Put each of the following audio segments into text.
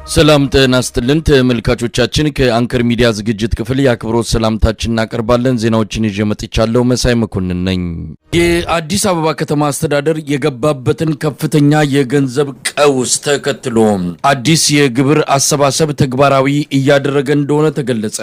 ሰላም ጤና ይስጥልን ተመልካቾቻችን ከአንከር ሚዲያ ዝግጅት ክፍል ያክብሮት ሰላምታችንን እናቀርባለን። ዜናዎችን ይዤ መጥቻለሁ። መሳይ መኮንን ነኝ። የአዲስ አበባ ከተማ አስተዳደር የገባበትን ከፍተኛ የገንዘብ ቀውስ ተከትሎ አዲስ የግብር አሰባሰብ ተግባራዊ እያደረገ እንደሆነ ተገለጸ።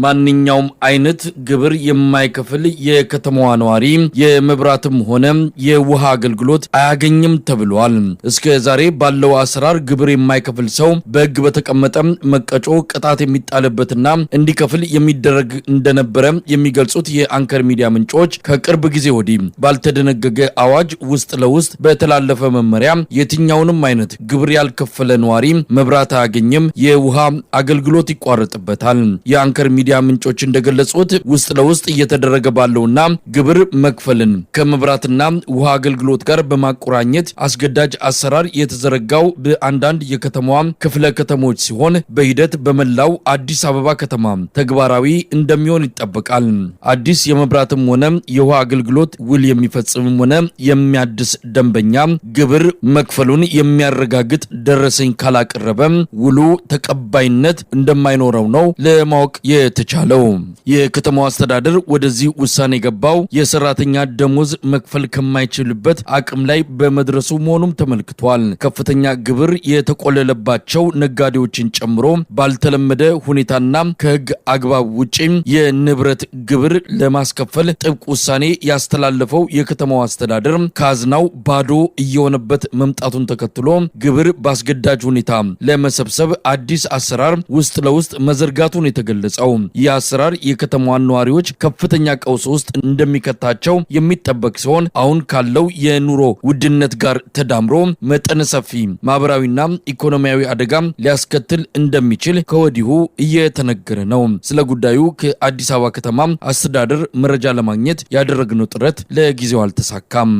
ማንኛውም አይነት ግብር የማይከፍል የከተማዋ ነዋሪ የመብራትም ሆነ የውሃ አገልግሎት አያገኝም ተብሏል። እስከ ዛሬ ባለው አሰራር ግብር የማይከፍል ሰው በሕግ በተቀመጠ መቀጮ ቅጣት የሚጣልበትና እንዲከፍል የሚደረግ እንደነበረ የሚገልጹት የአንከር ሚዲያ ምንጮች ከቅርብ ጊዜ ወዲህ ባልተደነገገ አዋጅ ውስጥ ለውስጥ በተላለፈ መመሪያ የትኛውንም አይነት ግብር ያልከፈለ ነዋሪ መብራት አያገኝም፣ የውሃ አገልግሎት ይቋረጥበታል። የአንከር ሚዲያ ምንጮች እንደገለጹት ውስጥ ለውስጥ እየተደረገ ባለውና ግብር መክፈልን ከመብራትና ውሃ አገልግሎት ጋር በማቆራኘት አስገዳጅ አሰራር የተዘረጋው በአንዳንድ የከተማዋ ክፍለ ከተሞች ሲሆን በሂደት በመላው አዲስ አበባ ከተማ ተግባራዊ እንደሚሆን ይጠበቃል። አዲስ የመብራትም ሆነ የውሃ አገልግሎት ውል የሚፈጽምም ሆነ የሚያድስ ደንበኛ ግብር መክፈሉን የሚያረጋግጥ ደረሰኝ ካላቀረበ ውሉ ተቀባይነት እንደማይኖረው ነው ለማወቅ የተቻለው። የከተማው አስተዳደር ወደዚህ ውሳኔ የገባው የሰራተኛ ደሞዝ መክፈል ከማይችልበት አቅም ላይ በመድረሱ መሆኑም ተመልክቷል። ከፍተኛ ግብር የተቆለለባቸው ነጋዴዎችን ጨምሮ ባልተለመደ ሁኔታና ከሕግ አግባብ ውጪ የንብረት ግብር ለማስከፈል ጥብቅ ውሳኔ ያስተላለፈው የከተማው አስተዳደር ካዝናው ባዶ እየሆነበት መምጣቱን ተከትሎ ግብር ባስገዳጅ ሁኔታ ለመሰብሰብ አዲስ አሰራር ውስጥ ለውስጥ መዘርጋቱን የተገለጸው ይህ አሰራር የከተማዋን ነዋሪዎች ከፍተኛ ቀውስ ውስጥ እንደሚከታቸው የሚጠበቅ ሲሆን አሁን ካለው የኑሮ ውድነት ጋር ተዳምሮ መጠነ ሰፊ ማህበራዊና ኢኮኖሚያዊ አደጋ ሊያስከትል እንደሚችል ከወዲሁ እየተነገረ ነው። ስለ ጉዳዩ ከአዲስ አበባ ከተማ አስተዳደር መረጃ ለማግኘት ያደረግነው ጥረት ለጊዜው አልተሳካም።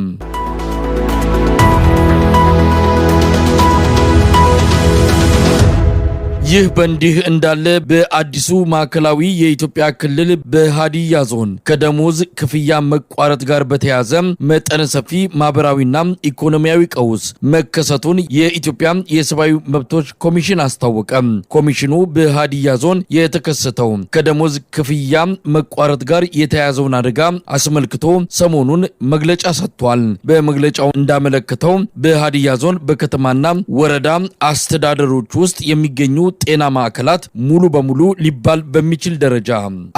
ይህ በእንዲህ እንዳለ በአዲሱ ማዕከላዊ የኢትዮጵያ ክልል በሃዲያ ዞን ከደሞዝ ክፍያ መቋረጥ ጋር በተያያዘ መጠነ ሰፊ ማህበራዊና ኢኮኖሚያዊ ቀውስ መከሰቱን የኢትዮጵያ የሰብአዊ መብቶች ኮሚሽን አስታወቀ። ኮሚሽኑ በሃዲያ ዞን የተከሰተው ከደሞዝ ክፍያ መቋረጥ ጋር የተያያዘውን አደጋ አስመልክቶ ሰሞኑን መግለጫ ሰጥቷል። በመግለጫው እንዳመለከተው በሃዲያ ዞን በከተማና ወረዳ አስተዳደሮች ውስጥ የሚገኙ ጤና ማዕከላት ሙሉ በሙሉ ሊባል በሚችል ደረጃ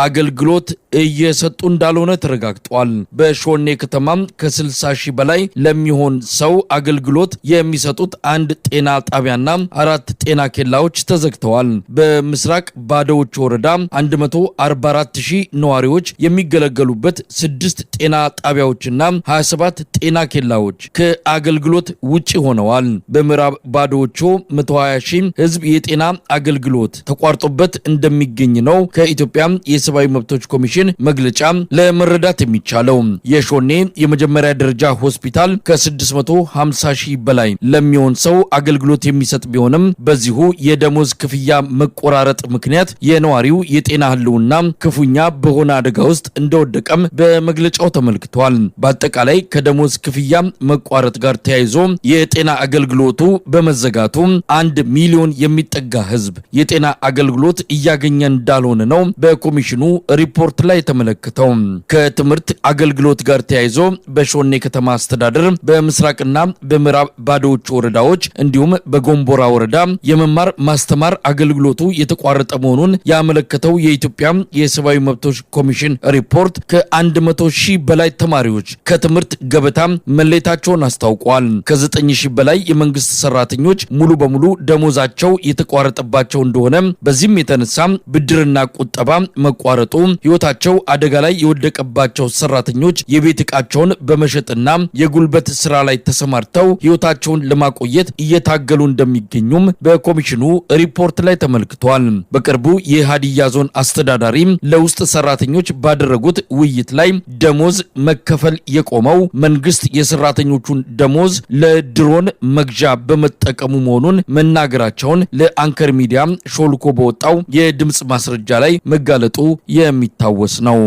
አገልግሎት እየሰጡ እንዳልሆነ ተረጋግጧል። በሾኔ ከተማ ከ60 ሺህ በላይ ለሚሆን ሰው አገልግሎት የሚሰጡት አንድ ጤና ጣቢያና 4 ጤና ኬላዎች ተዘግተዋል። በምስራቅ ባዶዎች ወረዳ 144 ሺህ ነዋሪዎች የሚገለገሉበት 6 ጤና ጣቢያዎችና 27 ጤና ኬላዎች ከአገልግሎት ውጪ ሆነዋል። በምዕራብ ባዶዎቹ 120 ሺህ ህዝብ የጤና አገልግሎት ተቋርጦበት እንደሚገኝ ነው ከኢትዮጵያ የሰብአዊ መብቶች ኮሚሽን መግለጫ ለመረዳት የሚቻለው። የሾኔ የመጀመሪያ ደረጃ ሆስፒታል ከ650 ሺህ በላይ ለሚሆን ሰው አገልግሎት የሚሰጥ ቢሆንም በዚሁ የደሞዝ ክፍያ መቆራረጥ ምክንያት የነዋሪው የጤና ህልውና ክፉኛ በሆነ አደጋ ውስጥ እንደወደቀም በመግለጫው ተመልክቷል። በአጠቃላይ ከደሞዝ ክፍያ መቋረጥ ጋር ተያይዞ የጤና አገልግሎቱ በመዘጋቱ 1 ሚሊዮን የሚጠጋ ህዝብ የጤና አገልግሎት እያገኘ እንዳልሆነ ነው በኮሚሽኑ ሪፖርት ላይ የተመለከተው። ከትምህርት አገልግሎት ጋር ተያይዞ በሾኔ ከተማ አስተዳደር በምስራቅና በምዕራብ ባዶዎች ወረዳዎች እንዲሁም በጎንቦራ ወረዳ የመማር ማስተማር አገልግሎቱ የተቋረጠ መሆኑን ያመለከተው የኢትዮጵያ የሰብአዊ መብቶች ኮሚሽን ሪፖርት ከ100 ሺህ በላይ ተማሪዎች ከትምህርት ገበታ መለየታቸውን አስታውቋል። ከ9 ሺህ በላይ የመንግስት ሰራተኞች ሙሉ በሙሉ ደሞዛቸው የተቋረጠባቸው እንደሆነ በዚህም የተነሳ ብድርና ቁጠባ መቋረጡ ህይወታቸው አደጋ ላይ የወደቀባቸው ሰራተኞች የቤት ዕቃቸውን በመሸጥና የጉልበት ስራ ላይ ተሰማርተው ህይወታቸውን ለማቆየት እየታገሉ እንደሚገኙም በኮሚሽኑ ሪፖርት ላይ ተመልክቷል። በቅርቡ የሃዲያ ዞን አስተዳዳሪ ለውስጥ ሰራተኞች ባደረጉት ውይይት ላይ ደሞዝ መከፈል የቆመው መንግስት የሰራተኞቹን ደሞዝ ለድሮን መግዣ በመጠቀሙ መሆኑን መናገራቸውን ለአንከር ሚዲያ ሾልኮ በወጣው የድምጽ ማስረጃ ላይ መጋለጡ የሚታወስ ነው።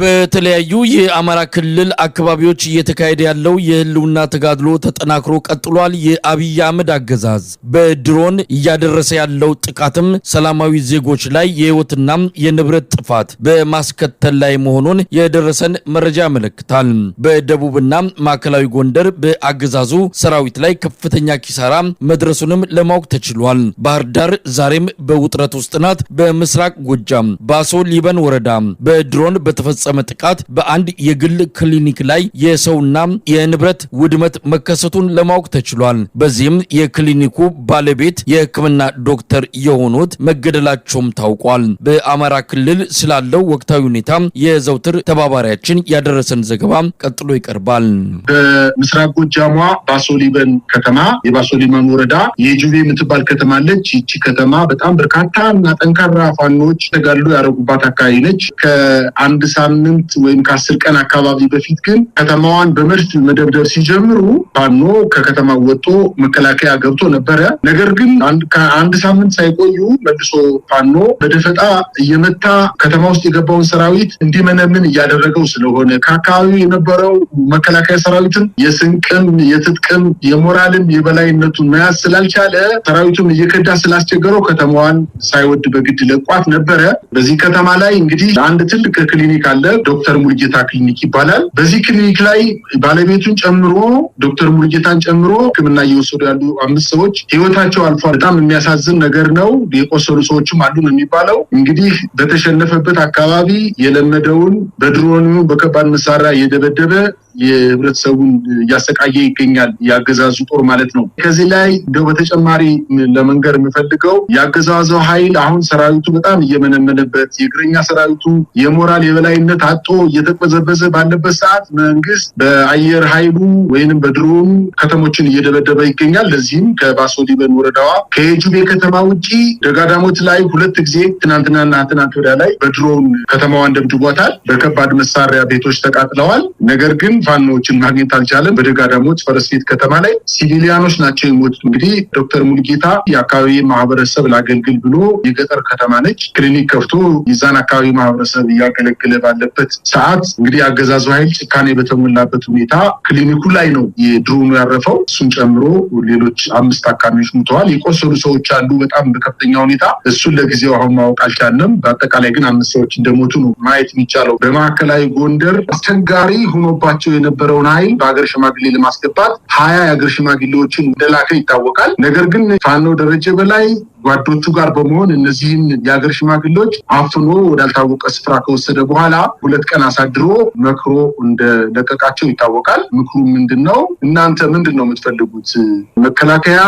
በተለያዩ የአማራ ክልል አካባቢዎች እየተካሄደ ያለው የህልውና ተጋድሎ ተጠናክሮ ቀጥሏል። የአብይ አህመድ አገዛዝ በድሮን እያደረሰ ያለው ጥቃትም ሰላማዊ ዜጎች ላይ የህይወትና የንብረት ጥፋት በማስከተል ላይ መሆኑን የደረሰን መረጃ ያመለክታል። በደቡብና ማዕከላዊ ጎንደር በአገዛዙ ሰራዊት ላይ ከፍተኛ ኪሳራ መድረሱንም ለማወቅ ተችሏል። ባህር ዳር ዛሬም በውጥረት ውስጥ ናት። በምስራቅ ጎጃም ባሶ ሊበን ወረዳ በድሮን በተፈጸመ ጥቃት በአንድ የግል ክሊኒክ ላይ የሰውና የንብረት ውድመት መከሰቱን ለማወቅ ተችሏል። በዚህም የክሊኒኩ ባለቤት የህክምና ዶክተር የሆኑት መገደላቸውም ታውቋል። በአማራ ክልል ስላለው ወቅታዊ ሁኔታ የዘውትር ተባባሪያችን ያደረሰን ዘገባ ቀጥሎ ይቀርባል። በምስራቅ ጎጃሟ ባሶ ሊበን ከተማ የባሶ ሊበን ወረዳ የጁቤ የምትባል ከተማ አለች። ይቺ ከተማ በጣም በርካታ እና ጠንካራ ፋኖች ተጋድሎ ያደረጉባት አካባቢ ነች። ከአንድ ሳምንት ወይም ከ10 ቀን አካባቢ በፊት ግን ከተማዋን በመድፍ መደብደብ ሲጀምሩ ፋኖ ከከተማው ወጥቶ መከላከያ ገብቶ ነበረ። ነገር ግን አንድ ሳምንት ሳይቆዩ መልሶ ፋኖ በደፈጣ እየመታ ከተማ ውስጥ የገባውን ሰራዊት እንዲመነምን እያደረገው ስለሆነ ከአካባቢው የነበረው መከላከያ ሰራዊትን የስንቅም የትጥቅም የሞራልም የበላይነቱን መያዝ ስላልቻለ ሰራዊቱን እየከዳ ስላስቸገረው ከተማዋን ሳይወድ በግድ ለቋት ነበረ። በዚህ ከተማ ላይ እንግዲህ አንድ ትልቅ ክሊኒክ አለ። ዶክተር ሙልጌታ ክሊኒክ ይባላል። በዚህ ክሊኒክ ላይ ባለቤቱን ጨምሮ ዶክተር ሙልጌታን ጨምሮ ሕክምና እየወሰዱ ያሉ 5 ሰዎች ህይወታቸው አልፏል። በጣም የሚያሳዝን ነገር ነው። የቆሰሉ ሰዎችም አሉ ነው የሚባለው። እንግዲህ በተሸነፈበት አካባቢ የለመደውን በድሮን በከባድ መሳሪያ እየደበደበ የህብረተሰቡን እያሰቃየ ይገኛል ያገዛዙ ጦር ማለት ነው። ከዚህ ላይ እንደው በተጨማሪ ለመንገር የምፈልገው ያገዛዙ ኃይል አሁን ሰራዊቱ በጣም እየመነመነበት የእግረኛ ሰራዊቱ የሞራል የበላይነት አጥቶ እየተቀዘበዘ ባለበት ሰዓት መንግስት በአየር ኃይሉ ወይንም በድሮኑ ከተሞችን እየደበደበ ይገኛል። ለዚህም ከባሶ ሊበን ወረዳዋ ከጁቤ ከተማ ውጪ ደጋዳሞት ላይ 2 ጊዜ ትናንትናና ትናንት ወዲያ ላይ በድሮን ከተማዋን ደብድቧታል። በከባድ መሳሪያ ቤቶች ተቃጥለዋል። ነገር ግን ፋኖችን ማግኘት አልቻለም። በደጋዳሞት ፈረስቤት ከተማ ላይ ሲቪሊያኖች ናቸው የሞቱት። እንግዲህ ዶክተር ሙልጌታ የአካባቢ ማህበረሰብ ላገልግል ብሎ የገጠር ከተማ ነች ክሊኒክ ከፍቶ የዛን አካባቢ ማህበረሰብ እያገለገለ ባለበት ሰዓት እንግዲህ አገዛዙ ኃይል ጭካኔ በተሞላበት ሁኔታ ክሊኒኩ ላይ ነው የድሮኑ ያረፈው። እሱን ጨምሮ ሌሎች 5 ታካሚዎች ሞተዋል። የቆሰሉ ሰዎች አሉ በጣም በከፍተኛ ሁኔታ። እሱን ለጊዜው አሁን ማወቅ አልቻልንም። በአጠቃላይ ግን 5 ሰዎች እንደሞቱ ነው ማየት የሚቻለው። በማዕከላዊ ጎንደር አስቸጋሪ ሆኖባቸው የነበረውን ኃይል በአገር ሽማግሌ ለማስገባት 20 የአገር ሽማግሌዎችን እንደላከ ይታወቃል። ነገር ግን ፋኖ ደረጀ በላይ ጓዶቹ ጋር በመሆን እነዚህን የአገር ሽማግሌዎች አፍኖ ወዳልታወቀ ስፍራ ከወሰደ በኋላ 2 ቀን አሳድሮ መክሮ እንደለቀቃቸው ይታወቃል። ምክሩ ምንድነው? እናንተ ምንድነው የምትፈልጉት? መከላከያ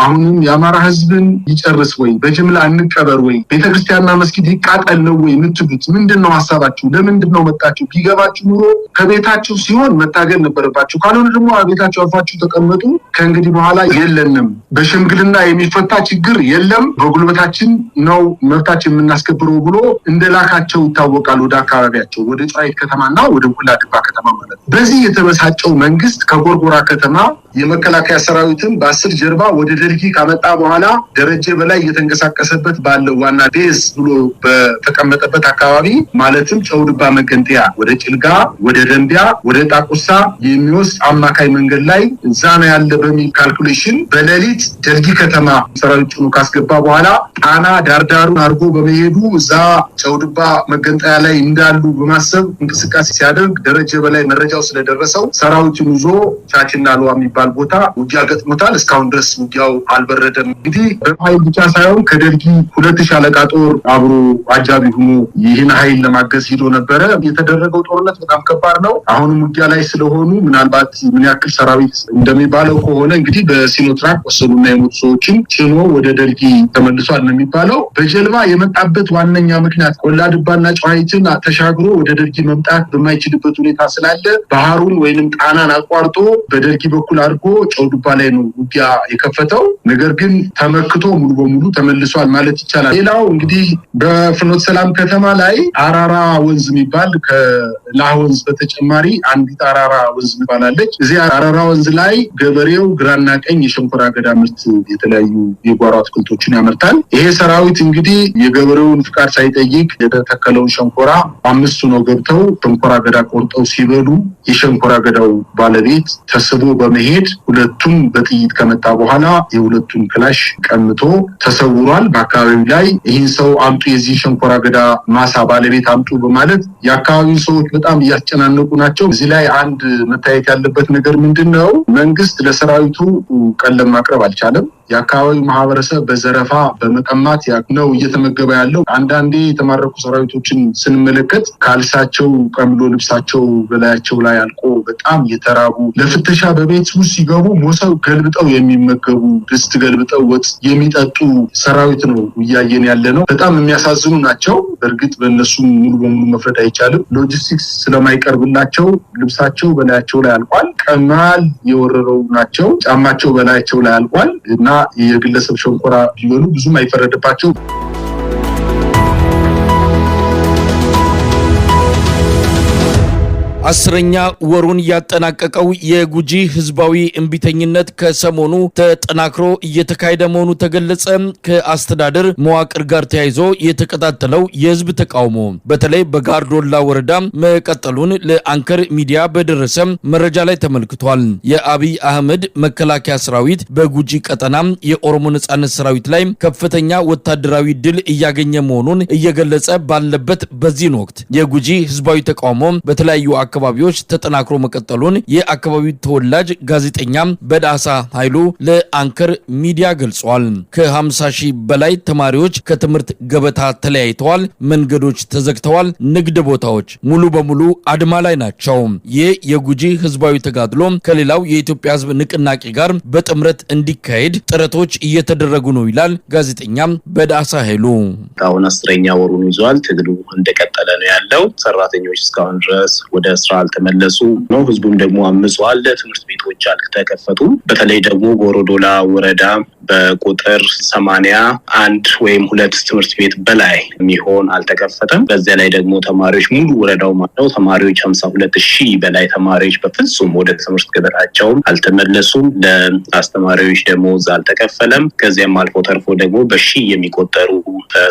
አሁንም የአማራ ህዝብን ይጨርስ ወይ? በጅምላ እንቀበር ወይ? ቤተክርስቲያንና መስጊድ ይቃጠል ነው ወይ የምትሉት? ምንድነው ሐሳባችሁ? ለምንድነው መጣችሁ? ቢገባችሁ ኑሮ ከቤታችሁ ሲሆን መታገል ነበረባችሁ። ካልሆነ ደግሞ ቤታችሁ አልፋችሁ ተቀመጡ። ከእንግዲህ በኋላ የለንም፣ በሽምግልና የሚፈታ ችግር የለም፣ በጉልበታችን ነው መብታችን የምናስከብረው ብሎ እንደላካቸው ይታወቃል። ወደ አካባቢያቸው ወደ ጫይት ከተማና ወደ ቁላድባ ከተማ ማለት ነው። በዚህ የተበሳጨው መንግስት ከጎርጎራ ከተማ የመከላከያ ሰራዊትን በ10 ጀርባ ወደ ደልጊ ካመጣ በኋላ ደረጀ በላይ እየተንቀሳቀሰበት ባለው ዋና ቤዝ ብሎ በተቀመጠበት አካባቢ ማለትም ጨውድባ መገንጠያ ወደ ጭልጋ ወደ ደንቢያ ወደ ጣቁሳ የሚወስድ አማካይ መንገድ ላይ ዛና ያለ በሚል ካልኩሌሽን በሌሊት ደልጊ ከተማ ሰራዊቱን ካስገባ በኋላ ጣና ዳርዳሩን አድርጎ በመሄዱ እዛ ጨውድባ መገንጠያ ላይ እንዳሉ በማሰብ እንቅስቃሴ ሲያደርግ ደረጀ በላይ መረጃው ስለደረሰው ሰራዊቱን ይዞ ቻችና ለዋ የሚባል ቦታ ውጊያ ገጥሞታል። እስካሁን ድረስ ውጊያው አልበረደም። እንግዲህ በኃይል ብቻ ሳይሆን ከደልጊ 2 ሻለቃ ጦር አብሮ አጃቢ ሆኖ ይህን ኃይል ለማገዝ ሄዶ ነበረ። የተደረገው ጦርነት በጣም ከባድ ነው። አሁንም ውጊያ ላይ ስለሆኑ ምናልባት ምን ያክል ሰራዊት እንደሚባለው ከሆነ እንግዲህ በሲኖትራክ ወሰዱና የሞቱ ሰዎችን ጭኖ ወደ ደልጊ ተመልሷል ነው የሚባለው። በጀልባ የመጣበት ዋነኛ ምክንያት ቆላድባና ጨዋይትን ተሻግሮ ወደ ደልጊ መምጣት በማይችልበት ሁኔታ ስላለ ባህሩን ወይንም ጣናን አቋርጦ በደልጊ በኩል አድርጎ ጨውድባ ላይ ነው ውጊያ የከፈተው። ነገር ግን ተመክቶ ሙሉ በሙሉ ተመልሷል ማለት ይቻላል። ሌላው እንግዲህ በፍኖተ ሰላም ከተማ ላይ አራራ ወንዝ የሚባል ከላህ ወንዝ በተጨማሪ አንዲት አራራ ወንዝ ትባላለች። እዚህ አራራ ወንዝ ላይ ገበሬው ግራና ቀኝ የሸንኮራ አገዳ ምርት የተለያዩ የጓሮ አትክልቶችን ምርቶችን ያመርታል። ይሄ ሰራዊት እንግዲህ የገበሬውን ፍቃድ ሳይጠይቅ የተተከለውን ሸንኮራ 5 ነው ገብተው ሸንኮራ አገዳ ቆርጠው ሲበሉ የሸንኮራ አገዳው ባለቤት ተስቦ በመሄድ ሁለቱም በጥይት ከመጣ በኋላ የሁለቱን ክላሽ ቀምቶ ተሰውሯል። በአካባቢው ላይ ይህን ሰው አምጡ የዚህ ሸንኮራ አገዳ ማሳ ባለቤት አምጡ በማለት የአካባቢው ሰዎች በጣም እያስጨናነቁ ናቸው። እዚህ ላይ አንድ መታየት ያለበት ነገር ምንድነው? መንግስት ለሰራዊቱ ቀለም ማቅረብ አልቻለም። የአካባቢው ማህበረሰብ በዘረፋ በመቀማት ነው እየተመገበ ያለው። አንዳንዴ የተማረኩ ሰራዊቶችን ስንመለከት ካልሳቸው ቀምሎ ልብሳቸው በላያቸው ላይ አልቆ በጣም የተራቡ ለፍተሻ በቤት ውስጥ ሲገቡ ሞሰብ ገልብጠው የሚመገቡ ድስት ገልብጠው ወጥ የሚጠጡ ሰራዊት ነው እያየን ያለ ነው። በጣም የሚያሳዝኑ ናቸው። በእርግጥ በእነሱ ሙሉ በሙሉ መፍረድ አይቻልም። ሎጂስቲክስ ስለማይቀርብላቸው ልብሳቸው በላያቸው ላይ አልቋል። ቀማል የወረረው ናቸው። ጫማቸው በላያቸው ላይ አልቋል እና የግለሰብ ሸንኮራ ቢበሉ ብዙም አይፈረድባቸው። አስረኛ ወሩን ያጠናቀቀው የጉጂ ህዝባዊ እንቢተኝነት ከሰሞኑ ተጠናክሮ እየተካሄደ መሆኑ ተገለጸ። ከአስተዳደር መዋቅር ጋር ተያይዞ የተቀጣጠለው የህዝብ ተቃውሞ በተለይ በጋርዶላ ወረዳ መቀጠሉን ለአንከር ሚዲያ በደረሰ መረጃ ላይ ተመልክቷል። የአብይ አህመድ መከላከያ ሰራዊት በጉጂ ቀጠና የኦሮሞ ነጻነት ሰራዊት ላይ ከፍተኛ ወታደራዊ ድል እያገኘ መሆኑን እየገለጸ ባለበት በዚህ ወቅት የጉጂ ህዝባዊ ተቃውሞ በተለያዩ አካባቢዎች ተጠናክሮ መቀጠሉን የአካባቢው ተወላጅ ጋዜጠኛ በዳሳ ኃይሉ ለአንከር ሚዲያ ገልጿል። ከ50,000 በላይ ተማሪዎች ከትምህርት ገበታ ተለያይተዋል። መንገዶች ተዘግተዋል። ንግድ ቦታዎች ሙሉ በሙሉ አድማ ላይ ናቸው። ይህ የጉጂ ህዝባዊ ተጋድሎ ከሌላው የኢትዮጵያ ህዝብ ንቅናቄ ጋር በጥምረት እንዲካሄድ ጥረቶች እየተደረጉ ነው ይላል ጋዜጠኛ በዳሳ ኃይሉ። አሁን 10ኛ ወሩን ይዟል። ትግሉ እንደቀጠለ ነው ያለው። ሰራተኞች እስካሁን ድረስ ወደ ስራ አልተመለሱ ነው። ህዝቡም ደግሞ አምጿል። ትምህርት ቤቶች አልተከፈቱም። በተለይ ደግሞ ጎሮዶላ ወረዳ በቁጥር 81 ወይም 2 ትምህርት ቤት በላይ የሚሆን አልተከፈተም። በዚያ ላይ ደግሞ ተማሪዎች ሙሉ ወረዳው ማለት ተማሪዎች 52,000 በላይ ተማሪዎች በፍጹም ወደ ትምህርት ገበታቸው አልተመለሱም። ለአስተማሪዎች ደሞዝ አልተከፈለም። ከዚያም አልፎ ተርፎ ደግሞ በሺህ የሚቆጠሩ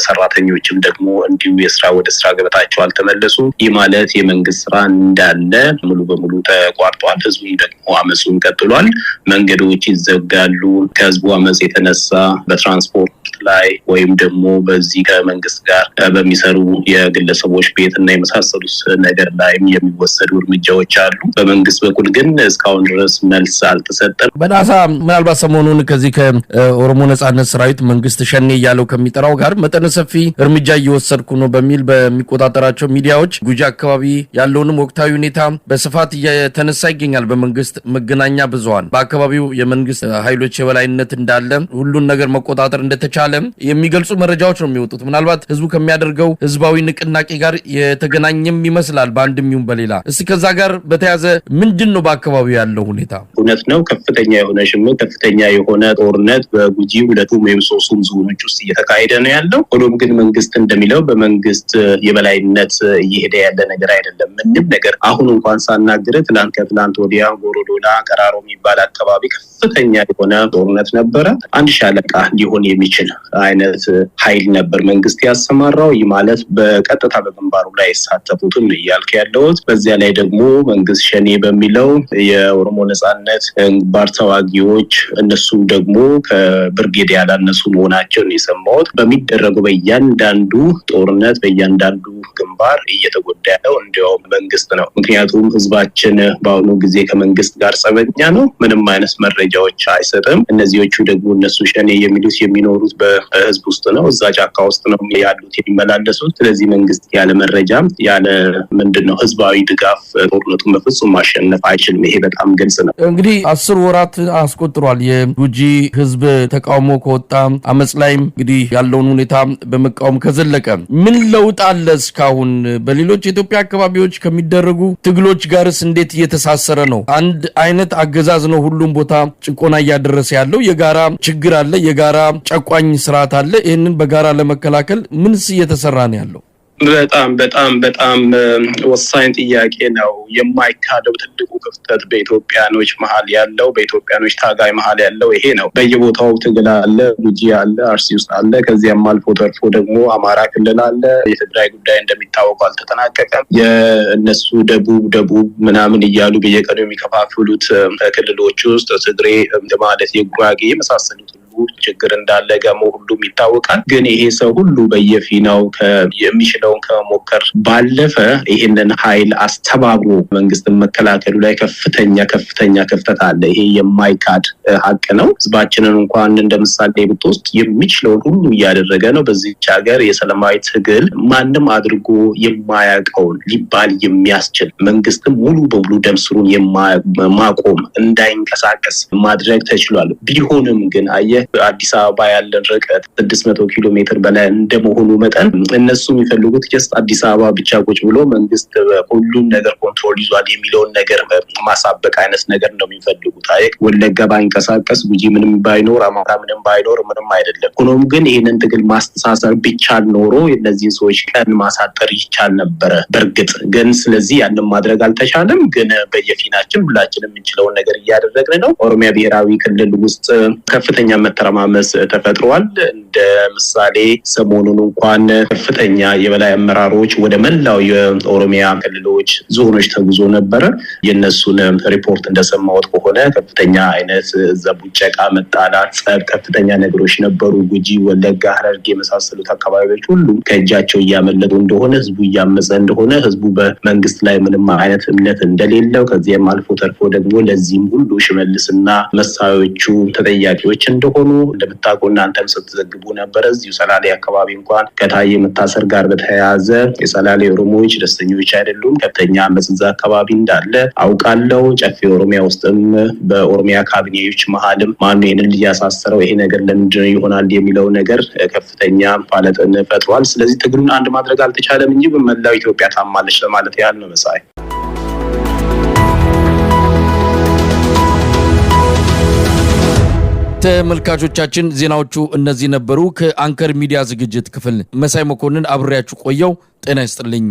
ሰራተኞችም ደግሞ እንዲሁ ወደ ስራ ገበታቸው አልተመለሱም። ይህ ማለት የመንግስት ስራ እንዳለ ሙሉ በሙሉ ተቋርጧል። ህዝቡም ደግሞ አመጹን ቀጥሏል። መንገዶች ይዘጋሉ። ከህዝቡ አመጽ የተነሳ በትራንስፖርት ላይ ወይም ደግሞ በዚህ ከመንግስት ጋር በሚሰሩ የግለሰቦች ቤትና የመሳሰሉት ነገር ላይ የሚወሰዱ እርምጃዎች አሉ። በመንግስት በኩል ግን እስካሁን ድረስ መልስ አልተሰጠም። በዳሳ ምናልባት ሰሞኑን ከዚህ ከኦሮሞ ነጻነት ሰራዊት መንግስት ሸኔ እያለው ከሚጠራው ጋር መጠነ ሰፊ እርምጃ እየወሰድኩ ነው በሚል በሚቆጣጠራቸው ሚዲያዎች ጉጂ አካባቢ ያለውንም ወቅታዊ ሁኔታ በስፋት እየተነሳ ይገኛል። በመንግስት መገናኛ ብዙሃን በአካባቢው የመንግስት ኃይሎች የበላይነት እንዳለ ሁሉን ነገር መቆጣጠር እንደተቻለ የሚገልጹ መረጃዎች ነው የሚወጡት። ምናልባት ህዝቡ ከሚያደርገው ህዝባዊ ንቅናቄ ጋር የተገናኘም ይመስላል በአንድም ይሁን በሌላ። እስቲ ከዛ ጋር በተያያዘ ምንድነው በአካባቢው ያለው ሁኔታ? እውነት ነው ከፍተኛ የሆነ ሽምቅ ከፍተኛ የሆነ ጦርነት በጉጂ ሁለቱም ወይም ሶስቱም ዞኖች ውስጥ እየተካሄደ ነው ያለው። ሆኖም ግን መንግስት እንደሚለው በመንግስት የበላይነት እየሄደ ያለ ነገር አይደለም። ምንም ነገር አሁን እንኳን ሳናግር ከትላንት ወዲያ ጎሮዶላ ቀራሮ የሚባል አካባቢ ከፍተኛ የሆነ ጦርነት ነበረ። አንድ ሻለቃ ሊሆን የሚችል አይነት ኃይል ነበር መንግስት ያሰማራው። ይህ ማለት በቀጥታ በግንባሩ ላይ የተሳተፉትን እያልክ ያለውት። በዚያ ላይ ደግሞ መንግስት ሸኔ በሚለው የኦሮሞ ነጻነት ግንባር ተዋጊዎች እነሱ ደግሞ ከብርጌድ ያላነሱ መሆናቸውን የሰማሁት። በሚደረጉ በእያንዳንዱ ጦርነት በእያንዳንዱ ግንባር እየተጎዳ ያለው እንዲያውም መንግስት ነው። ምክንያቱም ህዝባችን በአሁኑ ጊዜ ከመንግስት ጋር ጸበኛ ነው። ምንም አይነት መረጃዎች አይሰጥም። እነዚህዎቹ ደግሞ እነሱ ሸኔ የሚሉት የሚኖሩት በህዝብ ውስጥ ነው። እዛ ጫካ ውስጥ ነው ያሉት የሚመላለሱት። ስለዚህ መንግስት ያለ መረጃ ያለ ምንድነው ህዝባዊ ድጋፍ ጦርነቱን በፍጹም ማሸነፍ አይችልም። ይሄ በጣም ግልጽ ነው። እንግዲህ 10 ወራት አስቆጥሯል የጉጂ ህዝብ ተቃውሞ ከወጣ አመጽ ላይ እንግዲህ ያለውን ሁኔታ በመቃወም ከዘለቀ ምን ለውጥ አለ እስካሁን? በሌሎች የኢትዮጵያ አካባቢዎች ከሚደረጉ ትግሎች ጋርስ እንዴት እየተሳሰረ ነው? አንድ አይነት አገዛዝ ነው ሁሉም ቦታ ጭቆና እያደረሰ ያለው? የጋራ ችግር አለ፣ የጋራ ጨቋኝ ስርዓት አለ። ይህንን በጋራ ለመከላከል ምንስ እየተሰራ ነው ያለው? በጣም ወሳኝ ጥያቄ ነው። የማይካደው ትልቁ ክፍተት በኢትዮጵያኖች መሀል ያለው በኢትዮጵያኖች ታጋይ መሀል ያለው ይሄ ነው። በየቦታው ትግል አለ፣ ጉጂ አለ፣ አርሲ ውስጥ አለ፣ ከዚያም አልፎ ተርፎ ደግሞ አማራ ክልል አለ። የትግራይ ጉዳይ እንደሚታወቀው አልተጠናቀቀም። የእነሱ ደቡብ ምናምን እያሉ በየቀኑ የሚከፋፍሉት ክልሎች ውስጥ ትግሬ ማለት የጉራጌ የመሳሰሉት ችግር እንዳለ ገሞ ሁሉም ይታወቃል። ግን ይሄ ሰው ሁሉ በየፊናው የሚችለውን ከሞከር ባለፈ ይሄንን ኃይል አስተባብሮ መንግስትን መከላከሉ ላይ ከፍተኛ ክፍተት አለ። ይሄ የማይካድ ሀቅ ነው። ህዝባችንን እንኳን እንደምሳሌ ብትወስድ የሚችለውን ሁሉ እያደረገ ነው። በዚህች ሀገር የሰላማዊ ትግል ማንም አድርጎ የማያውቀውን ሊባል የሚያስችል መንግስትን ሙሉ በሙሉ ደምስሩን ማቆም እንዳይንቀሳቀስ ማድረግ ተችሏል። ቢሆንም ግን በአዲስ አበባ ያለን ርቀት 600 ኪሎ ሜትር በላይ እንደመሆኑ መጠን እነሱ የሚፈልጉት ጀስት አዲስ አበባ ብቻ ቁጭ ብሎ መንግስት ሁሉም ነገር ኮንትሮል ይዟል የሚለውን ነገር ማሳበቅ አይነት ነገር ነው የሚፈልጉት። ወለጋ ባይንቀሳቀስ ጉጂ ምንም ባይኖር አማራ ምንም ባይኖር ምንም አይደለም። ሆኖም ግን ይሄንን ትግል ማስተሳሰር ቢቻል ኖሮ እነዚህን ሰዎች ቀን ማሳጠር ይቻል ነበረ። በርግጥ ግን ስለዚህ ያንን ማድረግ አልተቻለም። ግን በየፊናችን ሁላችንም የምንችለውን ነገር እያደረግን ነው። ኦሮሚያ ብሔራዊ ክልል ውስጥ ከፍተኛ መተረማመስ ተፈጥሯል። እንደ ምሳሌ ሰሞኑን እንኳን ከፍተኛ የበላይ አመራሮች ወደ መላው የኦሮሚያ ክልሎች ዞኖች ተጉዞ ነበረ። የነሱን ሪፖርት እንደሰማሁት ከሆነ ከፍተኛ አይነት ዘቡጨቃ፣ መጣላት፣ ጸብ፣ ከፍተኛ ነገሮች ነበሩ። ጉጂ፣ ወለጋ፣ ሐረርጌ የመሳሰሉት አካባቢዎች ሁሉ ከእጃቸው እያመለጡ እንደሆነ፣ ህዝቡ እያመፀ እንደሆነ፣ ህዝቡ በመንግስት ላይ ምንም አይነት እምነት እንደሌለው፣ ከዚያም አልፎ ተርፎ ደግሞ ለዚህም ሁሉ ሽመልስና መሳዮቹ ተጠያቂዎች እንደሆኑ እንደምታውቁ እናንተም ስትዘግቡ ነበር። እዚሁ ሰላሌ አካባቢ እንኳን ከታየ መታሰር ጋር በተያያዘ የሰላሌ ኦሮሞዎች ደስተኞች አይደሉም። ከፍተኛ መጽዛ አካባቢ እንዳለ አውቃለሁ። ጨፌ ኦሮሚያ ውስጥም በኦሮሚያ ካቢኔዎች መሀልም ማነው ይሄንን ልጅ ያሳሰረው፣ ይሄ ነገር ለምንድን ይሆናል የሚለው ነገር ከፍተኛ ፋለጥን ፈጥሯል። ስለዚህ ትግሉን አንድ ማድረግ አልተቻለም እንጂ በመላው ኢትዮጵያ ታማለች ለማለት ያህል ነው። መሳይ ተመልካቾቻችን ዜናዎቹ እነዚህ ነበሩ። ከአንከር ሚዲያ ዝግጅት ክፍል መሳይ መኮንን አብሬያችሁ ቆየው። ጤና ይስጥልኝ።